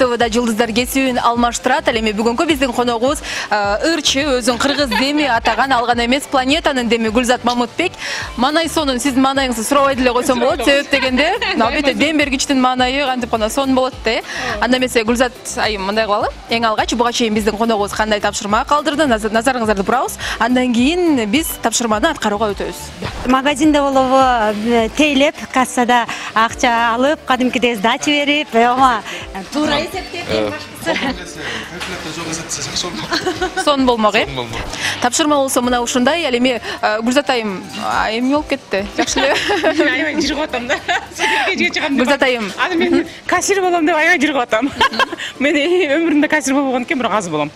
ТВда жылдыздар кесүүн алмаштырат. Ал эми бүгүнкү биздин коногубуз ырчы, өзүн кыргыз деми атаган алган эмес, планетанын деми Гүлзат Мамытбек. Манай сонун сиздин маанайыңызды сурабай деле койсом болот. Себеп дегенде, албетте дем бергичтин маанайы кантип гана сонун болот да. Анда эмесе Гүлзат айым мындай кылалы. Эң алгач буга чейин биздин коногубуз кандай тапшырма калдырды, назарыңыздарды бурабыз. Андан кийин биз тапшырманы аткарууга өтөбүз. Магазинде болобу тейлеп, кассада акча алып, кадимкидей сдача берип, туура эсептеп, сонун болмок, Тапшырма болсо мына ушундай. Ал эми Гүлзат айым эмне болуп кетти? Жакшы эле. Аябай жүрүп атам да. Кечке чыгам. Гүлзат айым. Азыр мен кассир болом деп аябай жүрүп атам. Мен өмүрүмдө кассир болбогон экен, бирок азыр болом.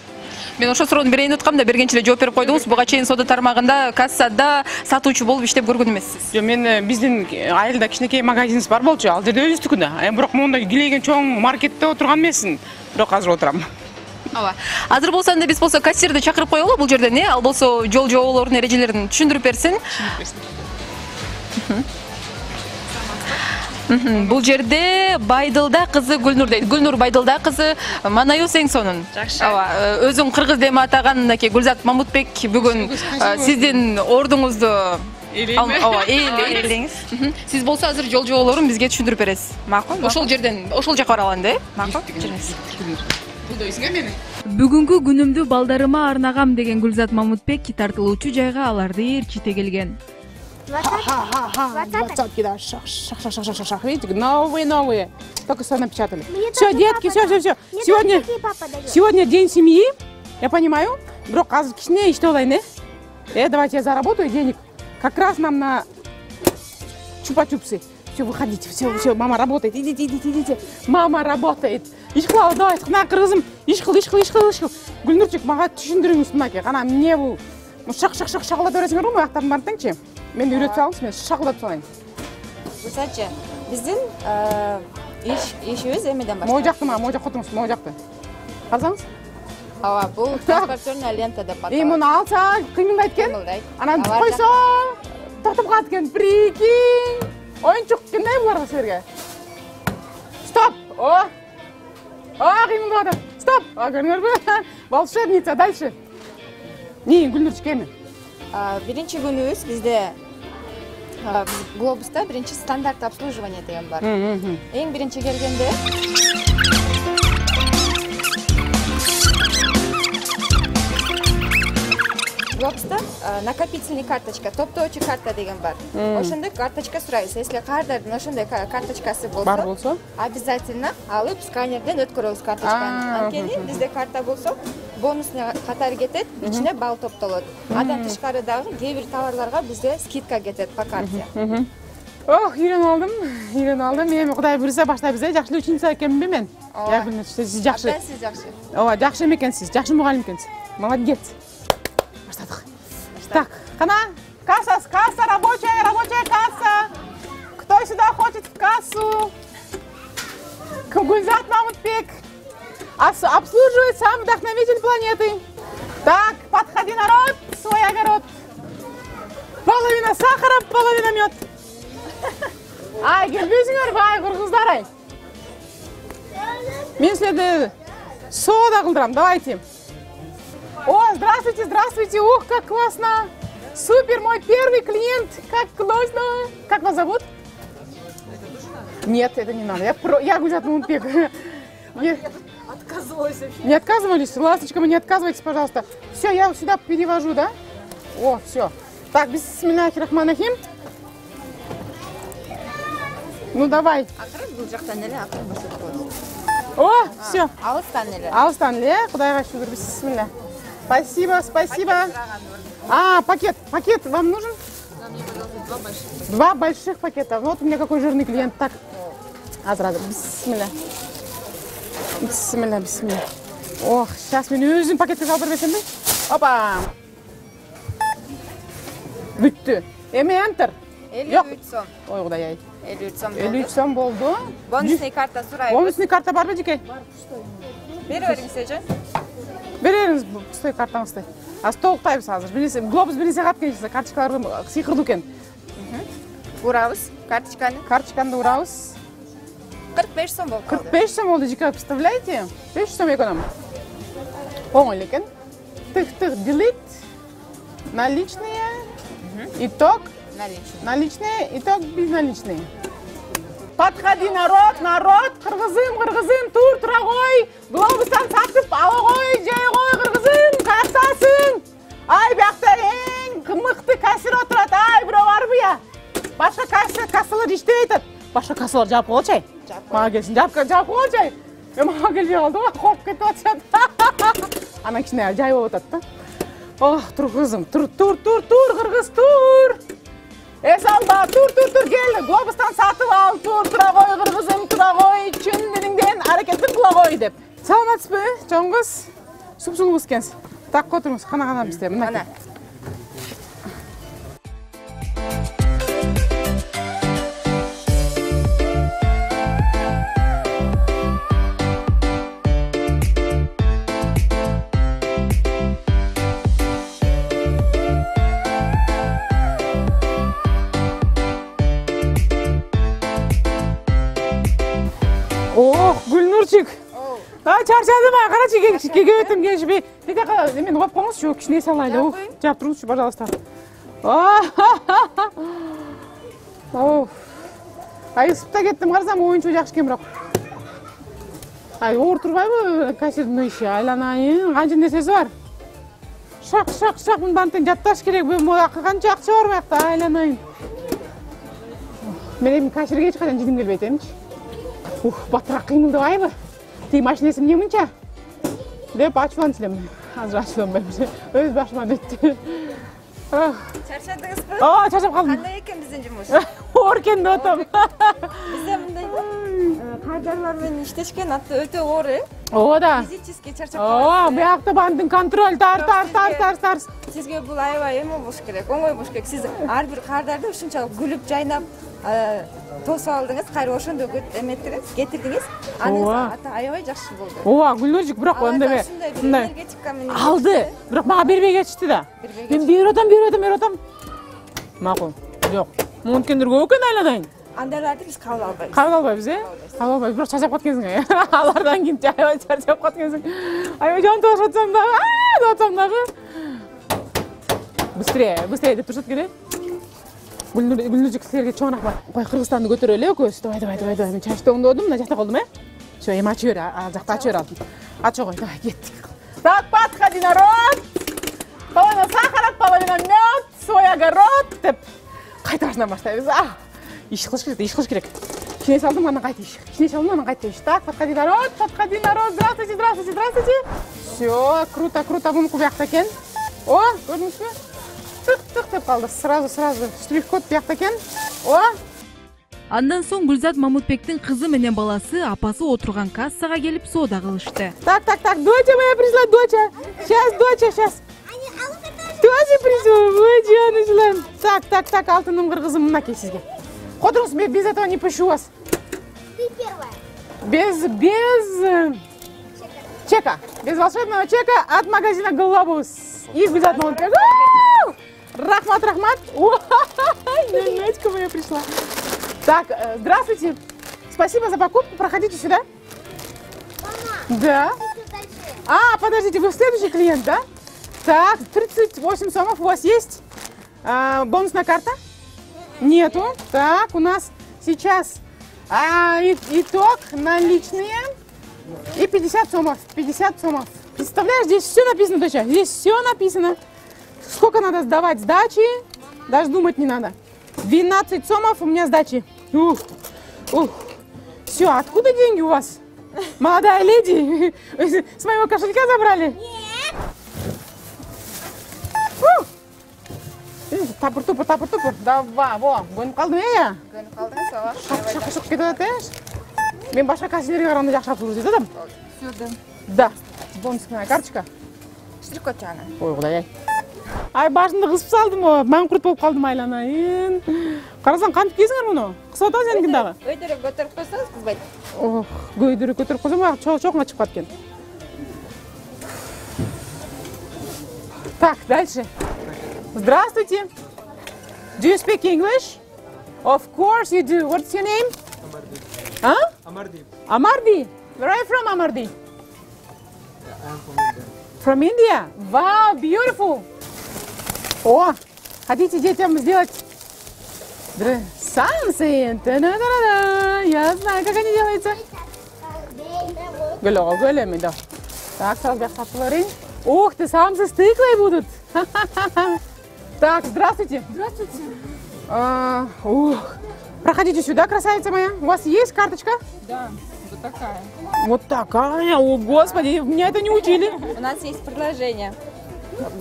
Мен ошо суроону берейин деп аткам да, бергенче эле жооп берип койдуңуз. Буга чейин соода тармагында кассада сатуучу болуп иштеп көргөн эмессиз? Жок, мен биздин айылда кичинекей магазинибиз бар болчу. Ал жерде өзүбүздүкүнө. Бирок мондай килейген чоң маркетте отурган эмесмин. Бирок азыр отурам. Ооба. Азыр болсо анда биз болсо кассирди чакырып коелу бул жерден, ал болсо жол жоболордун эрежелерин түшүндүрүп берсин. Бул жерде Байдылда кызы Гүлнур дейт. Гүлнур Байдылда кызы, манайыбыз эң сонун. Жакшы. Ооба, өзүң кыргыз деми атаган мынакей Гүлзат Мамытбек бүгүн сиздин ордуңузду ооба, ээлейт. Сиз болсо азыр жол жоболорун бизге түшүндүрүп бересиз. Макул? Ошол жерден, ошол жака бара алам да, макул? Жүрүңүз. Булдойсуңга мени. Бүгүнкү күнүмдү балдарыма арнагам деген Гүлзат Мамытбек тартылуучу жайга аларды ээрчите келген. 20 да, шах. Видите, новые. Только что напечатали. Все, детки, все. Сегодня день семьи. Я понимаю. Бирок азыр кичине иште болайын, давайте я заработаю денег. Как раз нам на чупа-чупсы. Все, выходите, все, мама работает. Идите. Мама работает. Иш кылалы, давай, кына кыргызым. Иш кыл. Гүлнурчик, мага түшүндүрүңүз мынакей. Кана эмне бул? Шакылдап бересиңер го, аяктарын бартыңчы. Мен үйрөтүп салыңыз, мен шакылдап салайын. Кысача, биздин ишибиз эмеден башталат. Могу жакты, могу жакка отуруңуз, могу жакты. Карасаңыз? Ооба, бул транспортерная лента деп аталат. Муну алса, кыймылдайт экен. Анан койсо, токтоп калат экен. Прикинь. Оюнчук кандай буларга силерге? Стоп! Кыймылдап атат. Стоп! Көрүңөрбү? Волшебница, дальше. Не, Гүлнурчик, эми? Биринчи күнүбүз бизде глобуста биринчи стандарт обслуживание деген бар. Эң биринчи келгенде глобуста накопительный карточка, топтоочу карта деген бар. Ошондой карточка сурайбыз. Если каардардын ошондой карточкасы бар болсо, обязательно алып сканерден өткөрөбүз карточканы. Анткени бизде карта болсо бонусный катары кетет, ичине балл топтолот. Андан тышкары дагы кээ бир товарларга бизде скидка кетет по карте. Үйрөнүп алдым. Эми Кудай буйруса баштайбыз. Жакшы ученица экенминби мен? Я Гүлнур, сиз жакшы. Сиз жакшы. Ооба, жакшы эмекенсиз, жакшы мугалим экенсиз. Молодец. Баштадык. Так, кана, касса, рабочая касса. Кто сюда хочет в кассу? Гүлзат Мамытбек. Обслуживает сам вдохновитель планеты. Так, подходи, народ, свой огород. Половина сахара, половина мед. Ай, келбейсиңер бай кыргыздар ай. Мен силерди соода кылдырам, давайте. О, здравствуйте, ух, как классно. Супер, мой первый клиент, как классно. Как вас зовут? Нет, это не надо, я Гүлзат Мамытбек. Отказываюсь вообще. Не отказывались? Ласточка, вы не отказывайтесь, пожалуйста. Все, я сюда перевожу, да? О, все. Так, бисмиллахи-рахмани-рахим. Ну, давай. О, все. Алыстан эле. Кудайга шүгүр, бисмилля. Спасибо. Пакет вам нужен? Два больших пакета. Вот у меня какой жирный клиент. Так, азыр. Бисмилля. Ох, сейчас мен өзүм пакетке салып бербесем бе? Опа! Бүттү. Эми enter. 53 сом. Ой, Кудай ай. 53 сом. 53 сом болду. Бонусный карта сурайбыз. Бонусный карта барбы, жеке? Бере бериңиз, эже. Береріңіз пустой картаңызды. Толықтайбыз азыр. Глобус біресе сағат келесі карточкаларды сыйқырды екен. Урабыз карточканы. Карточканы урабыз. 45 сом болуп калды. 45 сом болду жеке, представляете? 5 сом эконом. Оңой экен. Тык-тык, делить. Наличные. Итог. Наличные, итог безналичные. Подходи, народ, кыргызым, тура кой. Глобустан сатып ала кой, жай кой, кыргызым, каяктасың. Ай, бияқта эң мыкты кассир отурат. Ай, бирөө барбы я? Башка кассалар иштебей атат. Башка кассалар жаап койчу. Мага келсин, жаап койчу. Мага келбей калды го, коруп кетип атышат. Анан кичине жай болуп атат да. Ох, тур кызым, тур, кыргыз, тур. Эсалба, тур, кел, глобустан сатып ал, тура кой, кыргызым, тура кой, чын мениңден аракетин кыла кой деп. Саламатсызбы, чоң кыз? Суп-сулуу кыз экенсиз. Так отырыңыз, қана бізде. Мына. Ох, Гүлнурчик. Чарчадым, карачы кегебетим келишпей. Мен коюп коңузчу, кичине салайлы. Жаап туруңузчу, пожалуйста. Ай, ысып кеттим, карасам оюнчу жакшы экен бирок. Ай, оор турбайбы кассирдин иши? Айланайын, канча нерсеси бар. Шак, мындан тең жатташ керек. Канча акча бар буякта, айланайын. Мен эми кассирге эч качан жигим келбейт эмчи. Батыраак кыймылдабайбы? Тей машинасы эмне мынча? Деп ачууланып элем. Азыр ачууланбайм. Өз башыман өттү. Чарчадыңызбы? Чарчап калдым. Кандай экен биздин жумуш? Оор экен деп атам. Бизде мындай каржарлар менен иштешкен атты өтө оор, Да. Физически чарчап калат. Буякта бандын контроль, тар. Сизге бул аябай эме болуш керек, оңой болуш керек. Сиз ар бир кардарды ушунчалык күлүп жайнап тосуп алдыңыз, кайра ошондо кетирдиңиз. Анын аябай жакшы болду. Гүлнурчик, бирок эндеме энергетика менен алды, бирок мага бербей кетишти да. Мен берип атам. Макул. Жок. Мүмкүндүр көп экен айланайын. Андайларды биз кабыл албайбыз. Кабыл албайбыз, Кабыл албайбыз. Бирок чарчап калгансың. Алардан кийин аябай чарчап калгансың. Аябай жан ташып атсам дагы, деп атсам дагы. Быстрее деп турушат келе. Гүлнурчик, силерге чоң рахмат. Кой, Кыргызстанды көтөрөлү экөөбүз. Давай. Мен чачты оңдодум, мына жакта калдым, Всё, эми ачып бер, ал жакта ачып бер алдым. Ача кой, давай, кеттик. Так, подходи, народ. Половина сахара, половина мед, свой огород деп кайта башынан баштайбыз. Иш кылыш керек. Кичине салдым, анан кайта иш. Так, подходи, народ. Здравствуйте. Всё, круто, мунку буякта экен. Көрдүңүзбү? Тык деп калды. Сразу штрих-код буякта экен. Андан соң Гүлзат Мамутбектин кызы менен баласы апасы отурган кассага келип соода кылышты. Так, доча моя пришла, доча. Сейчас. Тоже пришла, ой, жанычларым. Так, алтыным кыргызым, мынакей сизге. Которыңыз, мен без этого не пущу вас. Ты первая. Без чека. Без волшебного чека от магазина Глобус. И Гүлзат Мамутбек. Рахмат. Ой, Надька моя пришла. Так, здравствуйте. Спасибо за покупку. Проходите сюда. Мама. Да. Подождите, вы следующий клиент, да? Так, 38 сомов у вас есть? Бонусная карта? Нету. Так, у нас сейчас итог наличные и 50 сомов. Представляешь, здесь все написано, доча. Здесь все написано. Сколько надо сдавать сдачи, даже думать не надо. 12 сомов у меня сдачи. Все, откуда деньги у вас? Молодая леди, с моего кошелька забрали? Нет. Тапыр-тупыр. Давай, көнүп калдым я. Көнүп калдыңыз, ооба. Шак кетип атат, Мен башка кассирге караганда жакшы алып жүрөт атам. Сюда. Да. Бонусная карточка. Штрих-код жана. Ой, Кудай. Ай, башымды кысып салдым, маңкурт болуп калдым айланайын. Карасаң кантип кийсиңер муну? Кысып атам сеникин дагы. Өйдөрөк көтөрүп койсоңуз кызбайт. Көйдөрү көтөрүп койсом, чоңга чыгып калат экен. Так, дальше. Здравствуйте. Do you speak English? Of course you do. What's your name? Huh? Amardeep. Amardi. Where are you from, Amardi? I am from India. From India? Wow, beautiful. О, хотите детям сделать сансы? Та-да-да-да. Я знаю, как они делаются. Гөлөға гөлөмі, да. Так, сразу бяқтапыларың. Ух ты, самсы с тыквой будут. Так, здравствуйте. Здравствуйте. Ух. Проходите сюда, красавица моя. У вас есть карточка? Да, вот такая. Вот такая. О, господи, меня это не учили. У нас есть предложение.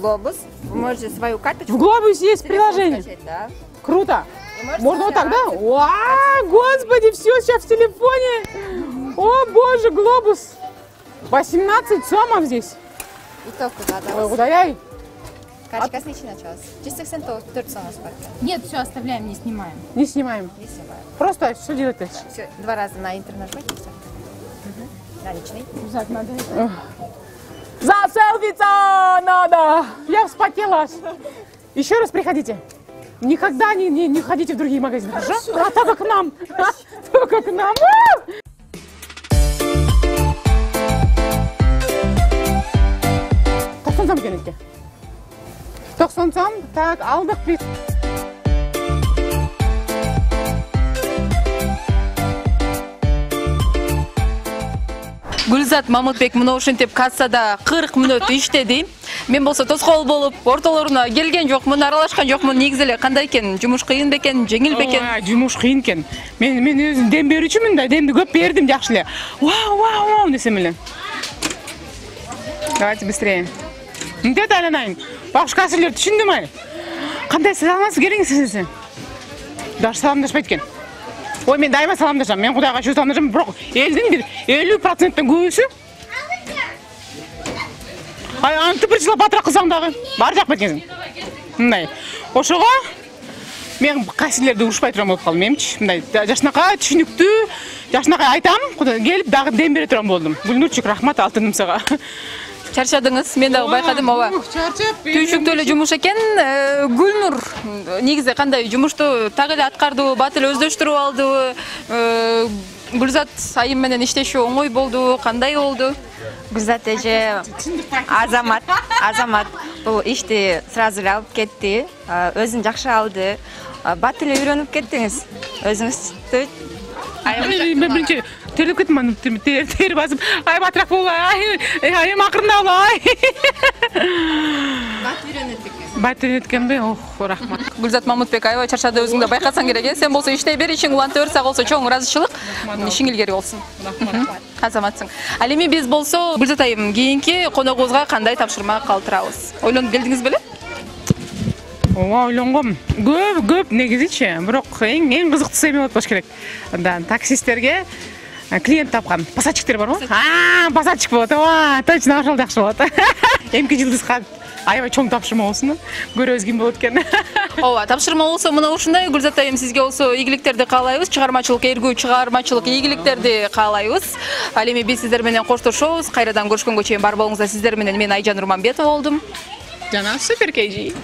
Глобус. Вы можете свою карточку. В Глобусе есть приложение. скачать, да. Круто. И можете Можно вот так, да? собирать. Вау, господи, все сейчас в телефоне. О, боже, Глобус. 18 сомов здесь. И то куда, да. Ой, удаляй. Карточка не началась. 184 сомов спарка. Нет, все, оставляем, не снимаем. Не снимаем. Не снимаю. Просто что делать дальше? Все, 2 раза на интер нажмите. Все. Наличный. Взять надо. За селфица надо. Я вспотела. Еще раз приходите. Никогда не ходите в другие магазины. Хорошо? А только к нам. Только к нам. Тоқсан сом екен екен. 90 сом. Так, алдық біз. Гүлзат Мамытбек мына ушинтип кассада 40 мүнөт иштеди. Мен болсо тоскоол болуп, ортолоруна келген жокмун, аралашкан жокмун. Негизи эле кандай экен? Жумуш кыйын бекен, жеңил бекен? Жумуш кыйын экен. Мен өзүм дем берүүчүмүн да, демди көп бердим жакшы эле. Вау десем эле. Давайте быстрее. Мынтет айланайын. Бакшка силер түшүндүм ай. Кандай саламатсыз келиңиз сиз? Даже саламдашпайт экен. Ой, мен дайыма саламдашам. Мен Кудайга чөй саламдашам, бирок элдин бир 50%-тен көбүсү. Ай, антты бир жылап батыраак кылсаң дагы. Бар жакпайт экенсиң. Мындай. Ошого мен кайсылерди урушпай турган болуп калдым, эмчи. Мындай жашынакай түшүнүктүү, жашынакай айтам, келип дагы дем бере турган болдум. Гүлнурчук, рахмат, алтыным сага. Чарчадыңыз, мен дагы байкадым, ооба. Чарчап. Түйшүктүү эле жумуш экен. Гүлнур негизи кандай жумушту так эле аткардыбы, бат эле өздөштүрүп алдыбы? Гүлзат айым менен иштешүү оңой болду, кандай болду? Гүлзат эже азамат бул ишти сразу эле алып кетти. Өзүн жакшы алды. Бат эле үйрөнүп кеттиңиз. Өзүңүздү Мен биринчи терилип кеттим, аны тери басып, ай батыраак бол, айым акырында бол, ай. Бат үйрөнөт экен. Бат үйрөнөт экенби? Ох, рахмат. Гүлзат Мамытбек аябай чарчады, өзүң да байкасаң керек. Сен болсо иштей бер, ишиң уланта берсе болсо чоң ыраазычылык. Ишиң илгери болсун. Азаматсың. Ал эми биз болсо Гүлзат айым кийинки коногубузга кандай тапшырма калтырабыз? Ойлонуп келдиңиз беле? Ооба, ойлонгом. Көп негизичи, бирок эң кызыктуусу эме болуп болуш керек. Андан таксисттерге клиент тапкан. Пассажиктер барбы? Пассажик болот. Ооба, точно ошол жакшы болот. Эмки жылдызга аябай чоң тапшырма болсун. Көрөбүз ким болот экен. Ооба, тапшырма болсо мына ушундай. Гүлзат айым, сизге болсо ийгиликтерди каалайбыз, чыгармачылык эргүү, чыгармачылык ийгиликтерди каалайбыз. Ал эми биз сиздер менен коштошобуз. Кайрадан көрүшкөнгө чейин бар болуңуздар. Сиздер менен мен Айжан Урманбетова болдум. Жана супер KG.